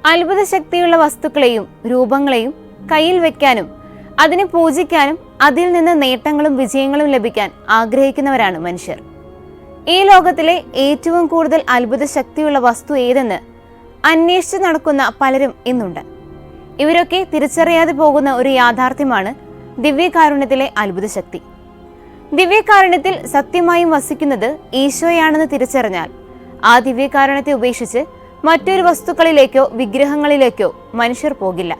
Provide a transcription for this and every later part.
അത്ഭുത ശക്തിയുള്ള വസ്തുക്കളെയും രൂപങ്ങളെയും കയ്യിൽ വെക്കാനും അതിനെ പൂജിക്കാനും അതിൽ നിന്ന് നേട്ടങ്ങളും വിജയങ്ങളും ലഭിക്കാൻ ആഗ്രഹിക്കുന്നവരാണ് മനുഷ്യർ. ഈ ലോകത്തിലെ ഏറ്റവും കൂടുതൽ അത്ഭുത ശക്തിയുള്ള വസ്തു ഏതെന്ന് അന്വേഷിച്ച് നടക്കുന്ന പലരും ഇന്നുണ്ട്. ഇവരൊക്കെ തിരിച്ചറിയാതെ പോകുന്ന ഒരു യാഥാർത്ഥ്യമാണ് ദിവ്യകാരുണ്യത്തിലെ അത്ഭുത ശക്തി. ദിവ്യകാരുണ്യത്തിൽ സത്യമായും വസിക്കുന്നത് ഈശോയാണെന്ന് തിരിച്ചറിഞ്ഞാൽ ആ ദിവ്യകാരുണ്യത്തെ ഉപേക്ഷിച്ച് മറ്റൊരു വസ്തുക്കളിലേക്കോ വിഗ്രഹങ്ങളിലേക്കോ മനുഷ്യർ പോകില്ല.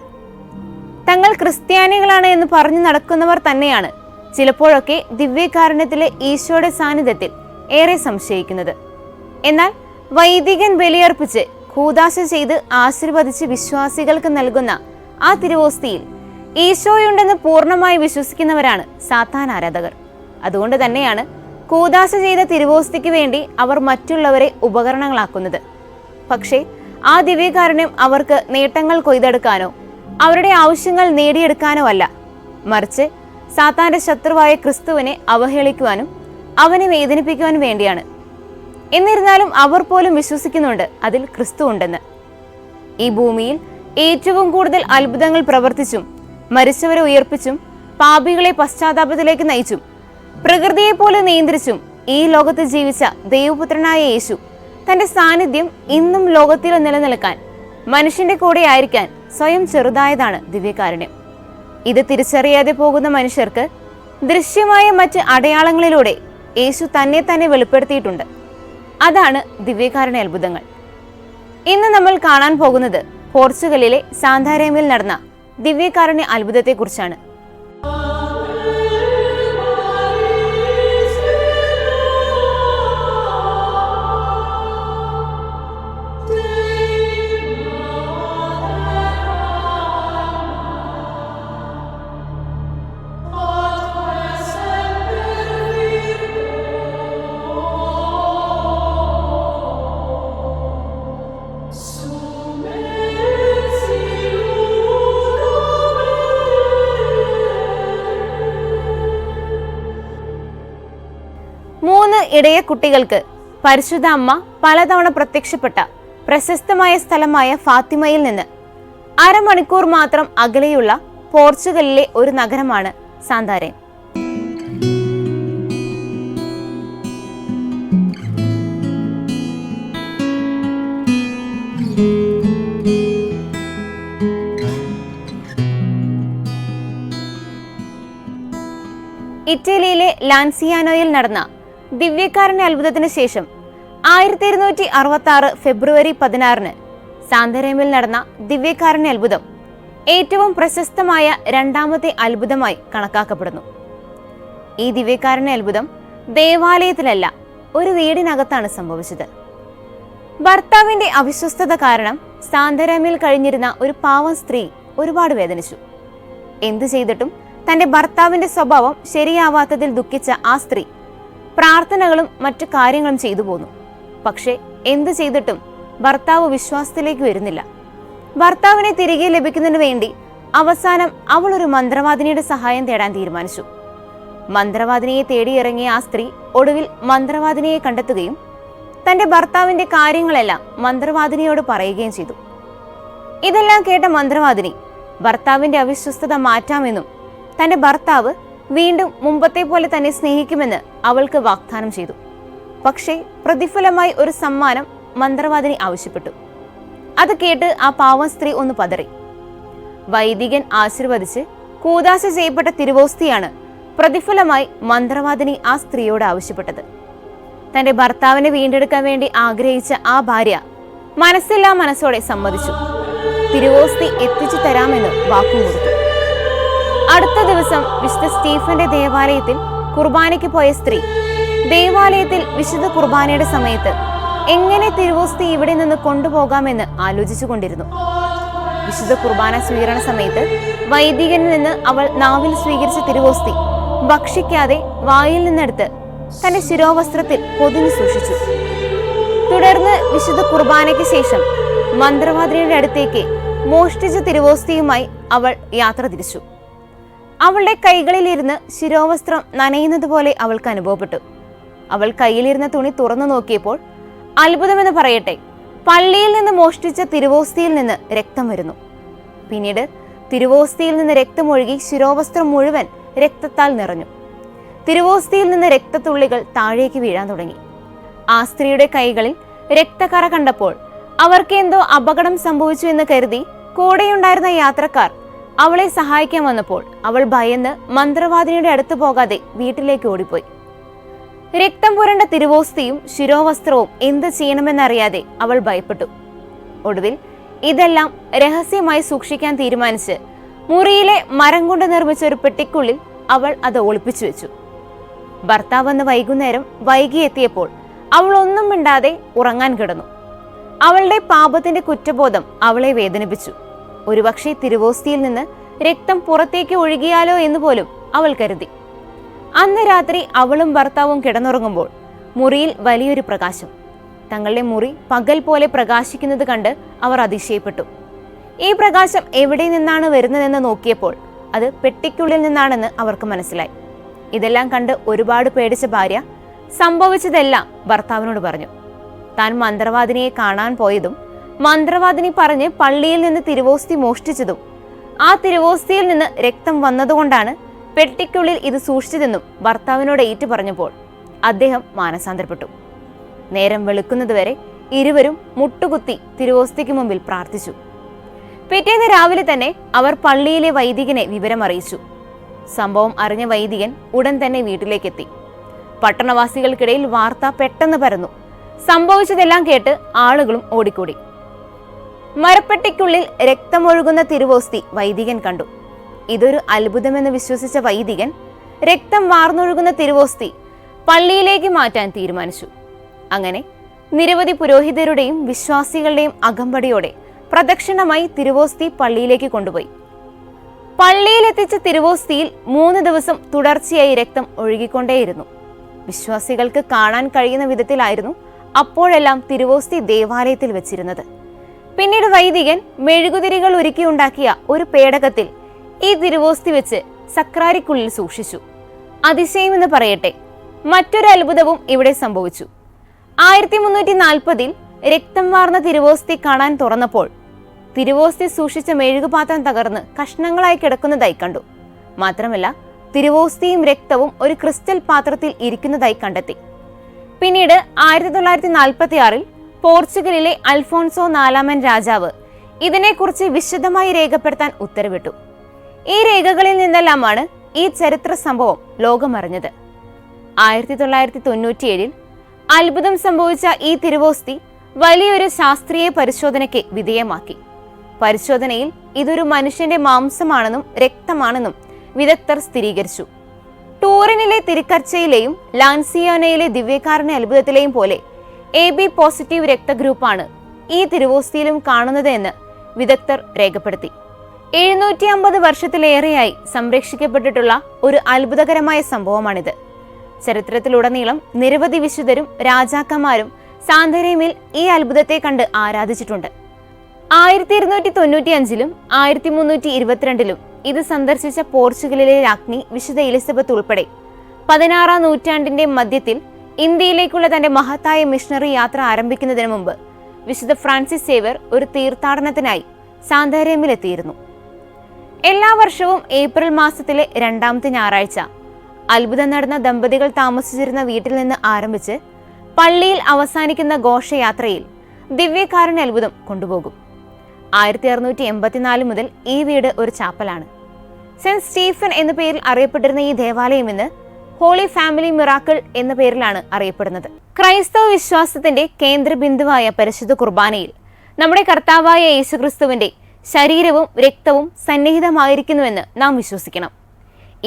തങ്ങൾ ക്രിസ്ത്യാനികളാണ് എന്ന് പറഞ്ഞു നടക്കുന്നവർ തന്നെയാണ് ചിലപ്പോഴൊക്കെ ദിവ്യകാരുണ്യത്തിലെ ഈശോയുടെ സാന്നിധ്യത്തിൽ ഏറെ സംശയിക്കുന്നത്. എന്നാൽ വൈദികൻ ബലിയർപ്പിച്ച് കൂദാശ ചെയ്ത് ആശീർവദിച്ച് വിശ്വാസികൾക്ക് നൽകുന്ന ആ തിരുവോസ്തിയിൽ ഈശോയുണ്ടെന്ന് പൂർണ്ണമായി വിശ്വസിക്കുന്നവരാണ് സാത്താൻ ആരാധകർ. അതുകൊണ്ട് തന്നെയാണ് കൂദാശ ചെയ്ത തിരുവോസ്തിക്ക് വേണ്ടി അവർ മറ്റുള്ളവരെ ഉപകരണങ്ങളാക്കുന്നത്. പക്ഷേ ആ ദിവ്യകാരുണ്യം അവർക്ക് നേട്ടങ്ങൾ കൊയ്തെടുക്കാനോ അവരുടെ ആവശ്യങ്ങൾ നേടിയെടുക്കാനോ അല്ല, മറിച്ച് സാത്താന്റെ ശത്രുവായ ക്രിസ്തുവിനെ അവഹേളിക്കുവാനും അവനെ വേദനിപ്പിക്കുവാനും വേണ്ടിയാണ്. എന്നിരുന്നാലും അവർ പോലും വിശ്വസിക്കുന്നുണ്ട് അതിൽ ക്രിസ്തു ഉണ്ടെന്ന്. ഈ ഭൂമിയിൽ ഏറ്റവും കൂടുതൽ അത്ഭുതങ്ങൾ പ്രവർത്തിച്ചും മരിച്ചവരെ ഉയർപ്പിച്ചും പാപികളെ പശ്ചാത്താപത്തിലേക്ക് നയിച്ചും പ്രകൃതിയെ പോലെ നിയന്ത്രിച്ചും ഈ ലോകത്ത് ജീവിച്ച ദൈവപുത്രനായ യേശു തന്റെ സാന്നിധ്യം ഇന്നും ലോകത്തിൽ നിലനിൽക്കാൻ മനുഷ്യന്റെ കൂടെ ആയിരിക്കാൻ സ്വയം ചെറുതായതാണ് ദിവ്യകാരുണ്യം. ഇത് തിരിച്ചറിയാതെ പോകുന്ന മനുഷ്യർക്ക് ദൃശ്യമായ മറ്റ് അടയാളങ്ങളിലൂടെ യേശു തന്നെ വെളിപ്പെടുത്തിയിട്ടുണ്ട്. അതാണ് ദിവ്യകാരുണ്യ അത്ഭുതങ്ങൾ. ഇന്ന് നമ്മൾ കാണാൻ പോകുന്നത് പോർച്ചുഗലിലെ സാന്താരേമിൽ നടന്ന ദിവ്യകാരുണ്യ അത്ഭുതത്തെക്കുറിച്ചാണ്. ഇടയ കുട്ടികൾക്ക് പരിശുദ്ധ അമ്മ പലതവണ പ്രത്യക്ഷപ്പെട്ട പ്രശസ്തമായ സ്ഥലമായ ഫാത്തിമയിൽ നിന്ന് അരമണിക്കൂർ മാത്രം അകലെയുള്ള പോർച്ചുഗലിലെ ഒരു നഗരമാണ് സാന്താരേം. ഇറ്റലിയിലെ ലാൻസിയാനോയിൽ നടന്ന ദിവ്യകാരുണ്യ അത്ഭുതത്തിന് ശേഷം 1266 ഫെബ്രുവരി 16 സാന്താരേമിൽ നടന്ന ദിവ്യകാരുണ്യ അത്ഭുതം ഏറ്റവും പ്രശസ്തമായ രണ്ടാമത്തെ അത്ഭുതമായി കണക്കാക്കപ്പെടുന്നു. ഈ ദിവ്യകാരുണ്യ അത്ഭുതം ദേവാലയത്തിലല്ല, ഒരു വീടിനകത്താണ് സംഭവിച്ചത്. ഭർത്താവിന്റെ അവിശ്വസ്തത കാരണം സാന്താരേമിൽ കഴിഞ്ഞിരുന്ന ഒരു പാവം സ്ത്രീ ഒരുപാട് വേദനിച്ചു. എന്തു ചെയ്തിട്ടും തന്റെ ഭർത്താവിന്റെ സ്വഭാവം ശരിയാവാത്തതിൽ ദുഃഖിച്ച ആ സ്ത്രീ പ്രാർത്ഥനകളും മറ്റു കാര്യങ്ങളും ചെയ്തു പോന്നു. പക്ഷെ എന്തു ചെയ്തിട്ടും ഭർത്താവ് വിശ്വാസത്തിലേക്ക് വരുന്നില്ല. ഭർത്താവിനെ തിരികെ ലഭിക്കുന്നതിന് വേണ്ടി അവസാനം അവൾ ഒരു മന്ത്രവാദിനിയുടെ സഹായം തേടാൻ തീരുമാനിച്ചു. മന്ത്രവാദിനിയെ തേടിയിറങ്ങിയ ആ സ്ത്രീ ഒടുവിൽ മന്ത്രവാദിനിയെ കണ്ടെത്തുകയും തന്റെ ഭർത്താവിന്റെ കാര്യങ്ങളെല്ലാം മന്ത്രവാദിനിയോട് പറയുകയും ചെയ്തു. ഇതെല്ലാം കേട്ട മന്ത്രവാദിനി ഭർത്താവിന്റെ അവിശ്വസ്തത മാറ്റാമെന്നും തന്റെ ഭർത്താവ് വീണ്ടും മുമ്പത്തെ പോലെ തന്നെ സ്നേഹിക്കുമെന്ന് അവൾക്ക് വാഗ്ദാനം ചെയ്തു. പക്ഷേ പ്രതിഫലമായി ഒരു സമ്മാനം മന്ത്രവാദിനി ആവശ്യപ്പെട്ടു. അത് കേട്ട് ആ പാവം സ്ത്രീ ഒന്ന് പതറി. വൈദികൻ ആശീർവദിച്ച് കൂദാശ ചെയ്യപ്പെട്ട തിരുവോസ്തിയാണ് പ്രതിഫലമായി മന്ത്രവാദിനി ആ സ്ത്രീയോട് ആവശ്യപ്പെട്ടത്. തന്റെ ഭർത്താവിനെ വീണ്ടെടുക്കാൻ വേണ്ടി ആഗ്രഹിച്ച ആ ഭാര്യ മനസ്സില്ലാ മനസ്സോടെ സമ്മതിച്ചു. തിരുവോസ്തി എത്തിച്ചു തരാമെന്ന് വാക്കുകൊടുത്തു. അടുത്ത ദിവസം വിശുദ്ധ സ്റ്റീഫന്റെ ദേവാലയത്തിൽ കുർബാനയ്ക്ക് പോയ സ്ത്രീ ദേവാലയത്തിൽ വിശുദ്ധ കുർബാനയുടെ സമയത്ത് എങ്ങനെ തിരുവോസ്തി ഇവിടെ നിന്ന് കൊണ്ടുപോകാമെന്ന് ആലോചിച്ചു കൊണ്ടിരുന്നു. വിശുദ്ധ കുർബാന സ്വീകരണ സമയത്ത് വൈദികനിൽ നിന്ന് അവൾ നാവിൽ സ്വീകരിച്ച തിരുവോസ്തി ഭക്ഷിക്കാതെ വായിൽ നിന്നെടുത്ത് തന്റെ ശിരോവസ്ത്രത്തിൽ പൊതിഞ്ഞു സൂക്ഷിച്ചു. തുടർന്ന് വിശുദ്ധ കുർബാനയ്ക്ക് ശേഷം മന്ത്രവാദിനിയുടെ അടുത്തേക്ക് മോഷ്ടിച്ച തിരുവോസ്തിയുമായി അവൾ യാത്ര തിരിച്ചു. അവളുടെ കൈകളിലിരുന്ന് ശിരോവസ്ത്രം നനയുന്നത് പോലെ അവൾക്ക് അനുഭവപ്പെട്ടു. അവൾ കയ്യിലിരുന്ന തുണി തുറന്നു നോക്കിയപ്പോൾ അത്ഭുതമെന്ന് പറയട്ടെ, പള്ളിയിൽ നിന്ന് മോഷ്ടിച്ച തിരുവോസ്തിയിൽ നിന്ന് രക്തം വരുന്നു. പിന്നീട് തിരുവോസ്തിയിൽ നിന്ന് രക്തമൊഴുകി ശിരോവസ്ത്രം മുഴുവൻ രക്തത്താൽ നിറഞ്ഞു. തിരുവോസ്തിയിൽ നിന്ന് രക്തത്തുള്ളികൾ താഴേക്ക് വീഴാൻ തുടങ്ങി. ആ സ്ത്രീയുടെ കൈകളിൽ രക്തക്കറ കണ്ടപ്പോൾ അവർക്ക് എന്തോ അപകടം സംഭവിച്ചു എന്ന് കരുതി കൂടെയുണ്ടായിരുന്ന യാത്രക്കാർ അവളെ സഹായിക്കാൻ വന്നപ്പോൾ അവൾ ഭയന്ന് മന്ത്രവാദിനിയുടെ അടുത്ത് പോകാതെ വീട്ടിലേക്ക് ഓടിപ്പോയി. രക്തം പുരണ്ട തിരുവോസ്തിയും ശിരോവസ്ത്രവും എന്ത് ചെയ്യണമെന്നറിയാതെ അവൾ ഭയപ്പെട്ടു. ഒടുവിൽ ഇതെല്ലാം രഹസ്യമായി സൂക്ഷിക്കാൻ തീരുമാനിച്ച് മുറിയിലെ മരം കൊണ്ട് നിർമ്മിച്ച ഒരു പെട്ടിക്കുള്ളിൽ അവൾ അത് ഒളിപ്പിച്ചു വെച്ചു. ഭർത്താവ് അന്ന് വൈകുന്നേരം വൈകി എത്തിയപ്പോൾ അവൾ ഒന്നും മിണ്ടാതെ ഉറങ്ങാൻ കിടന്നു. അവളുടെ പാപത്തിന്റെ കുറ്റബോധം അവളെ വേദനിപ്പിച്ചു. ഒരുപക്ഷെ തിരുവോസ്തിയിൽ നിന്ന് രക്തം പുറത്തേക്ക് ഒഴുകിയാലോ എന്ന് പോലും അവൾ കരുതി. അന്ന് രാത്രി അവളും ഭർത്താവും കിടന്നുറങ്ങുമ്പോൾ മുറിയിൽ വലിയൊരു പ്രകാശം. തങ്ങളുടെ മുറി പകൽ പോലെ പ്രകാശിക്കുന്നത് കണ്ട് അവർ അതിശയപ്പെട്ടു. ഈ പ്രകാശം എവിടെ നിന്നാണ് വരുന്നതെന്ന് നോക്കിയപ്പോൾ അത് പെട്ടിക്കുള്ളിൽ നിന്നാണെന്ന് അവർക്ക് മനസ്സിലായി. ഇതെല്ലാം കണ്ട് ഒരുപാട് പേടിച്ച ഭാര്യ സംഭവിച്ചതെല്ലാം ഭർത്താവിനോട് പറഞ്ഞു. താൻ മന്ത്രവാദിനിയെ കാണാൻ പോയതും മന്ത്രവാദിനി പറഞ്ഞ് പള്ളിയിൽ നിന്ന് തിരുവോസ്തി മോഷ്ടിച്ചതും ആ തിരുവോസ്തിയിൽ നിന്ന് രക്തം വന്നതുകൊണ്ടാണ് പെട്ടിക്കുള്ളിൽ ഇത് സൂക്ഷിച്ചതെന്നും ഭർത്താവിനോട് ഏറ്റു പറഞ്ഞപ്പോൾ അദ്ദേഹം മാനസാന്തരപ്പെട്ടു. നേരം വെളുക്കുന്നതുവരെ ഇരുവരും മുട്ടുകുത്തി തിരുവോസ്തിക്ക് മുമ്പിൽ പ്രാർത്ഥിച്ചു. പിറ്റേന്ന് രാവിലെ തന്നെ അവർ പള്ളിയിലെ വൈദികനെ വിവരം അറിയിച്ചു. സംഭവം അറിഞ്ഞ വൈദികൻ ഉടൻ തന്നെ വീട്ടിലേക്കെത്തി. പട്ടണവാസികൾക്കിടയിൽ വാർത്ത പെട്ടെന്ന് പരന്നു. സംഭവിച്ചതെല്ലാം കേട്ട് ആളുകളും ഓടിക്കൂടി. മരപ്പെട്ടിക്കുള്ളിൽ രക്തമൊഴുകുന്ന തിരുവോസ്തി വൈദികൻ കണ്ടു. ഇതൊരു അത്ഭുതമെന്ന് വിശ്വസിച്ച വൈദികൻ രക്തം വാർന്നൊഴുകുന്ന തിരുവോസ്തി പള്ളിയിലേക്ക് മാറ്റാൻ തീരുമാനിച്ചു. അങ്ങനെ നിരവധി പുരോഹിതരുടെയും വിശ്വാസികളുടെയും അകമ്പടിയോടെ പ്രദക്ഷിണമായി തിരുവോസ്തി പള്ളിയിലേക്ക് കൊണ്ടുപോയി. പള്ളിയിലെത്തിച്ച തിരുവോസ്തിയിൽ 3 ദിവസം തുടർച്ചയായി രക്തം ഒഴുകിക്കൊണ്ടേയിരുന്നു. വിശ്വാസികൾക്ക് കാണാൻ കഴിയുന്ന വിധത്തിലായിരുന്നു അപ്പോഴെല്ലാം തിരുവോസ്തി ദേവാലയത്തിൽ വെച്ചിരുന്നത്. പിന്നീട് വൈദികൻ മെഴുകുതിരികൾ ഒരുക്കിയുണ്ടാക്കിയ ഒരു പേടകത്തിൽ ഈ തിരുവോസ്തി വെച്ച് സക്രാരിക്കുള്ളിൽ സൂക്ഷിച്ചു. അതിശയമെന്ന് പറയട്ടെ, മറ്റൊരു അത്ഭുതവും ഇവിടെ സംഭവിച്ചു. 1340 രക്തം വാർന്ന തിരുവോസ്തി കാണാൻ തുറന്നപ്പോൾ തിരുവോസ്തി സൂക്ഷിച്ച മെഴുകുപാത്രം തകർന്ന് കഷ്ണങ്ങളായി കിടക്കുന്നതായി കണ്ടു. മാത്രമല്ല തിരുവോസ്തിയും രക്തവും ഒരു ക്രിസ്റ്റൽ പാത്രത്തിൽ ഇരിക്കുന്നതായി കണ്ടെത്തി. പിന്നീട് 1946 പോർച്ചുഗലിലെ അൽഫോൺസോ 4 രാജാവ് ഇതിനെക്കുറിച്ച് വിശദമായി രേഖപ്പെടുത്താൻ ഉത്തരവിട്ടു. ഈ രേഖകളിൽ നിന്നെല്ലാമാണ് ഈ ചരിത്ര സംഭവം ലോകമറിഞ്ഞത്. 1997 അത്ഭുതം സംഭവിച്ച ഈ തിരുവോസ്തി വലിയൊരു ശാസ്ത്രീയ പരിശോധനയ്ക്ക് വിധേയമാക്കി. പരിശോധനയിൽ ഇതൊരു മനുഷ്യന്റെ മാംസമാണെന്നും രക്തമാണെന്നും വിദഗ്ധർ സ്ഥിരീകരിച്ചു. ടൂറിനിലെ തിരുക്കർച്ചയിലെയും ലാൻസിയാനയിലെ ദിവ്യകാരുണ്യ അത്ഭുതത്തിലെയും പോലെ AB പോസിറ്റീവ് രക്തഗ്രൂപ്പാണ് ഈ തിരുവോസ്തിയിലും കാണുന്നത് എന്ന് വിദഗ്ധർ രേഖപ്പെടുത്തി. 750 വർഷത്തിലേറെയായി സംരക്ഷിക്കപ്പെട്ടിട്ടുള്ള ഒരു അത്ഭുതകരമായ സംഭവമാണിത്. ചരിത്രത്തിലുടനീളം നിരവധി വിശുദ്ധരും രാജാക്കന്മാരും സാന്താരേമിൽ ഈ അത്ഭുതത്തെ കണ്ട് ആരാധിച്ചിട്ടുണ്ട്. 1295 1322 ഇത് സന്ദർശിച്ച പോർച്ചുഗലിലെ രാജ്ഞി വിശുദ്ധ എലിസബത്ത് ഉൾപ്പെടെ 16-ാം നൂറ്റാണ്ടിന്റെ മധ്യത്തിൽ ഇന്ത്യയിലേക്കുള്ള തന്റെ മഹത്തായ മിഷണറി യാത്ര ആരംഭിക്കുന്നതിന് മുമ്പ് വിശുദ്ധ ഫ്രാൻസിസ് സേവ്യർ ഒരു തീർത്ഥാടനത്തിനായി സാന്താരേമിലെത്തിയിരുന്നു. എല്ലാ വർഷവും ഏപ്രിൽ മാസത്തിലെ 2ാമത്തെ ഞായറാഴ്ച അത്ഭുതം നടന്ന ദമ്പതികൾ താമസിച്ചിരുന്ന വീട്ടിൽ നിന്ന് ആരംഭിച്ച് പള്ളിയിൽ അവസാനിക്കുന്ന ഘോഷയാത്രയിൽ ദിവ്യകാരുണ്യ അത്ഭുതം കൊണ്ടുപോകും. 1684 മുതൽ ഈ വീട് ഒരു ചാപ്പലാണ്. സെന്റ് സ്റ്റീഫൻ എന്ന പേരിൽ അറിയപ്പെട്ടിരുന്ന ഈ ദേവാലയം ഇന്ന് ഹോളി ഫാമിലി മിറാക്കിൾ എന്ന പേരിലാണ് അറിയപ്പെടുന്നത്. ക്രൈസ്തവ വിശ്വാസത്തിന്റെ കേന്ദ്രബിന്ദുവായ പരിശുദ്ധ കുർബാനയിൽ നമ്മുടെ കർത്താവായ യേശുക്രിസ്തുവിന്റെ ശരീരവും രക്തവും സന്നിഹിതമായിരിക്കുന്നുവെന്ന് നാം വിശ്വസിക്കണം.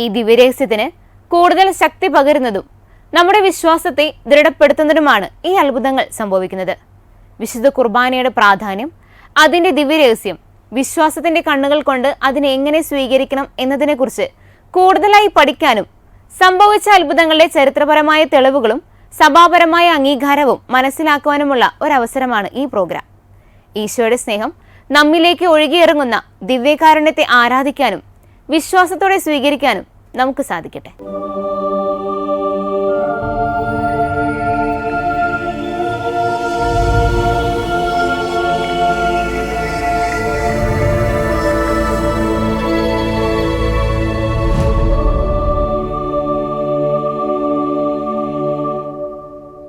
ഈ ദിവ്യരഹസ്യത്തിന് കൂടുതൽ ശക്തി പകരുന്നതും നമ്മുടെ വിശ്വാസത്തെ ദൃഢപ്പെടുത്തുന്നതുമാണ് ഈ അത്ഭുതങ്ങൾ സംഭവിക്കുന്നത്. വിശുദ്ധ കുർബാനയുടെ പ്രാധാന്യം, അതിന്റെ ദിവ്യരഹസ്യം, വിശ്വാസത്തിന്റെ കണ്ണുകൾ കൊണ്ട് അതിനെ എങ്ങനെ സ്വീകരിക്കണം എന്നതിനെക്കുറിച്ച് കൂടുതലായി പഠിക്കാനും സംഭവിച്ച അത്ഭുതങ്ങളുടെ ചരിത്രപരമായ തെളിവുകളും സഭാപരമായ അംഗീകാരവും മനസ്സിലാക്കുവാനുമുള്ള ഒരവസരമാണ് ഈ പ്രോഗ്രാം. ഈശോയുടെ സ്നേഹം നമ്മിലേക്ക് ഒഴുകിയിറങ്ങുന്ന ദിവ്യകാരുണ്യത്തെ ആരാധിക്കാനും വിശ്വാസത്തോടെ സ്വീകരിക്കാനും നമുക്ക് സാധിക്കട്ടെ.